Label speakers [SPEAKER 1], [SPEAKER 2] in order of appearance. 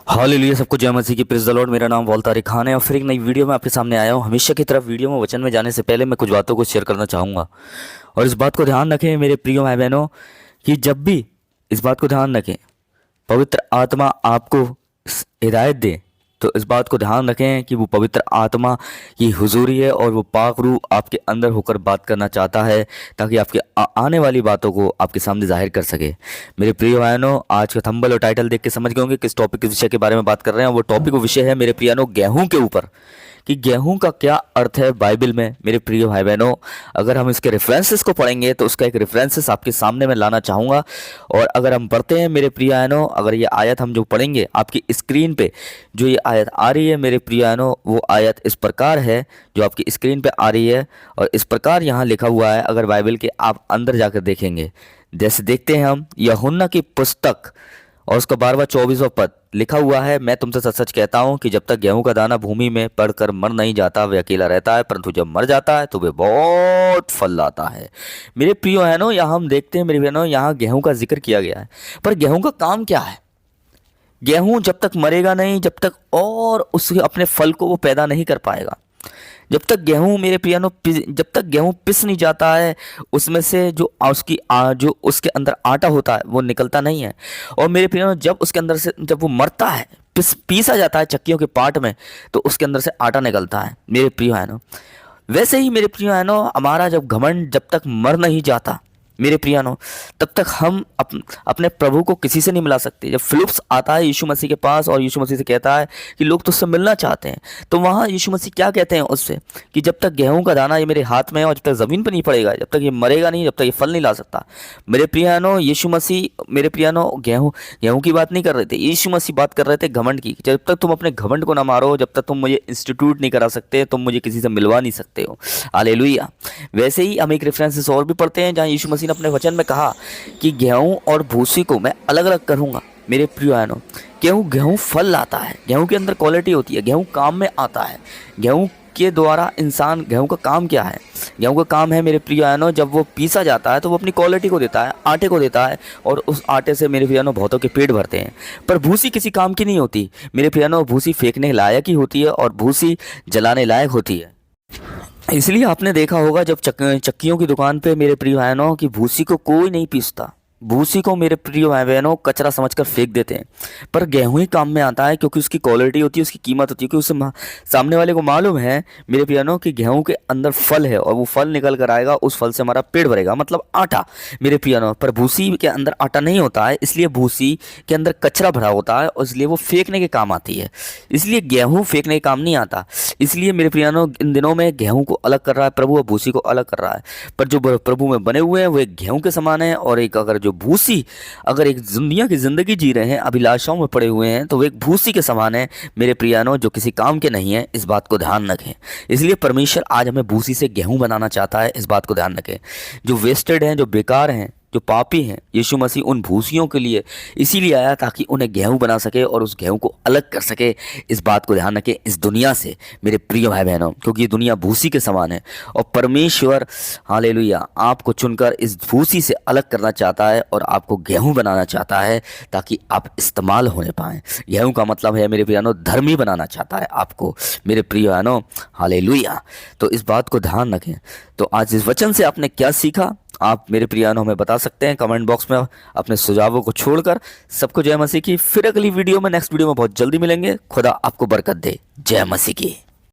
[SPEAKER 1] Hallelujah, सबको जय मसीह की, प्रेज़ द लॉर्ड। मेरा नाम वॉल्तारी खान है और फिर एक नई वीडियो में आपके सामने आया हूँ। हमेशा की तरफ वीडियो में वचन में जाने से पहले मैं कुछ बातों को शेयर करना चाहूँगा और इस बात को ध्यान रखें मेरे प्रिय भाई बहनों कि जब भी इस बात को ध्यान रखें पवित्र आत्मा आपको हिदायत दे तो इस बात को ध्यान रखें कि वो पवित्र आत्मा की हुजूरी है और वो पाक रूह आपके अंदर होकर बात करना चाहता है ताकि आपके आने वाली बातों को आपके सामने जाहिर कर सके। मेरे प्रिय भाइयों, आज का थंबनेल और टाइटल देख के समझ गए होंगे किस टॉपिक, किस विषय के बारे में बात कर रहे हैं। वो टॉपिक, वो विषय है मेरे प्रियानो गेहूं के ऊपर, कि गेहूं का क्या अर्थ है बाइबल में। मेरे प्रिय भाई बहनों, अगर हम इसके रेफरेंसेस को पढ़ेंगे तो उसका एक रेफरेंसेस आपके सामने मैं लाना चाहूँगा। और अगर हम पढ़ते हैं मेरे प्रिय बहनों, अगर ये आयत हम जो पढ़ेंगे आपकी स्क्रीन पे जो ये आयत आ रही है मेरे प्रिय बहनों, वो आयत इस प्रकार है जो आपकी स्क्रीन पे आ रही है और इस प्रकार यहाँ लिखा हुआ है। अगर बाइबल के आप अंदर जाकर देखेंगे, जैसे देखते हैं हम यूहन्ना की पुस्तक और उसका 12वां 24वां पद लिखा हुआ है, मैं तुमसे सच सच कहता हूँ कि जब तक गेहूं का दाना भूमि में पड़कर मर नहीं जाता वह अकेला रहता है, परंतु जब मर जाता है तो वह बहुत फल लाता है। मेरे प्रियो बहनों, यहाँ हम देखते हैं मेरे बहनों, यहाँ गेहूं का जिक्र किया गया है, पर गेहूं का काम क्या है? गेहूं जब तक मरेगा नहीं, जब तक और उसके अपने फल को वो पैदा नहीं कर पाएगा, जब तक गेहूं मेरे प्रियानो जब तक गेहूं पिस नहीं जाता है, उसमें से जो जो उसके अंदर आटा होता है वो निकलता नहीं है। और मेरे प्रियानो जब उसके अंदर से जब वो मरता है, पीसा जाता है चक्कियों के पार्ट में, तो उसके अंदर से आटा निकलता है मेरे प्रिय बहनों। वैसे ही मेरे प्रिय बहनों, हमारा जब घमंड जब तक मर नहीं जाता मेरे प्रियानो, तब तक हम अपने प्रभु को किसी से नहीं मिला सकते। जब फिलिप्स आता है यीशु मसीह के पास और यीशु मसीह से कहता है कि लोग तुझसे मिलना चाहते हैं, तो वहाँ यीशु मसीह क्या कहते हैं उससे कि जब तक गेहूं का दाना ये मेरे हाथ में है और जब तक ज़मीन पर नहीं पड़ेगा, जब तक ये मरेगा नहीं, जब तक ये फल नहीं ला सकता। मेरे प्रियानो, यीशु मसीह मेरे प्रियानो गेहूँ की बात नहीं कर रहे थे, यीशु मसीह बात कर रहे थे घमंड की। जब तक तुम अपने घमंड को ना मारो, जब तक तुम मुझे इंस्टीट्यूट नहीं करा सकते, तुम मुझे किसी से मिलवा नहीं सकते हो। हालेलुया। वैसे ही हम एक रेफरेंसेस और भी पढ़ते हैं जहाँ यीशु मसीह ने अपने वचन में कहा कि गेहूं और भूसी को मैं अलग अलग करूंगा। मेरे प्रिय बहनों, गेहूं फल लाता है, गेहूं के अंदर क्वालिटी होती है, गेहूं काम में आता है। गेहूं के द्वारा इंसान, गेहूं का काम क्या है? गेहूं का काम है मेरे प्रिय बहनों, जब वो पीसा जाता है तो वो अपनी क्वालिटी को देता है, आटे को देता है और उस आटे से मेरे प्रिय बहनों बहुतों के पेट भरते हैं। पर भूसी किसी काम की नहीं होती मेरे प्रिय बहनों, भूसी फेंकने लायक ही होती है और भूसी जलाने लायक होती है। इसलिए आपने देखा होगा जब चक्कियों की दुकान पे मेरे प्रिय बहनों की भूसी को कोई नहीं पीसता, भूसी को मेरे प्रिय भाई बहनों कचरा समझकर फेंक देते हैं। पर गेहूं ही काम में आता है क्योंकि उसकी क्वालिटी होती है, उसकी कीमत होती है, क्योंकि उसे सामने वाले को मालूम है मेरे प्रिय बहनों कि गेहूं के अंदर फल है और वो फल निकल कर आएगा, उस फल से हमारा पेट भरेगा, मतलब आटा मेरे प्रिय बहनों। पर भूसी के अंदर आटा नहीं होता है, इसलिए भूसी के अंदर कचरा भरा होता है और इसलिए वो फेंकने के काम आती है। इसलिए गेहूँ फेंकने के काम नहीं आता। इसलिए मेरे प्रिय बहनों इन दिनों में गेहूँ को अलग कर रहा है प्रभु और भूसी को अलग कर रहा है। पर जो प्रभु में बने हुए हैं वो एक गेहूँ के समान है और एक अगर जो भूसी, अगर एक दुनिया की जिंदगी जी रहे हैं, अभिलाषाओं में पड़े हुए हैं, तो वो एक भूसी के समान है मेरे प्रियानो, जो किसी काम के नहीं है। इस बात को ध्यान रखें। इसलिए परमेश्वर आज हमें भूसी से गेहूं बनाना चाहता है, इस बात को ध्यान रखें। जो वेस्टेड हैं, जो बेकार हैं, जो पापी हैं, यीशु मसीह उन भूसियों के लिए इसीलिए आया ताकि उन्हें गेहूं बना सके और उस गेहूं को अलग कर सके। इस बात को ध्यान रखें इस दुनिया से मेरे प्रिय भाई बहनों, क्योंकि ये दुनिया भूसी के समान है और परमेश्वर हालेलुया आपको चुनकर इस भूसी से अलग करना चाहता है और आपको गेहूं बनाना चाहता है ताकि आप इस्तेमाल होने पाएँ। गेहूं का मतलब है मेरे प्रिय बहनों धर्मी बनाना चाहता है आपको मेरे प्रिय बहनों, हालेलुया। तो इस बात को ध्यान रखें। तो आज इस वचन से आपने क्या सीखा आप मेरे प्रियानो हमें बता सकते हैं कमेंट बॉक्स में अपने सुझावों को छोड़कर। सबको जय मसीह की। फिर अगली वीडियो में, नेक्स्ट वीडियो में बहुत जल्दी मिलेंगे। खुदा आपको बरकत दे। जय मसीह की।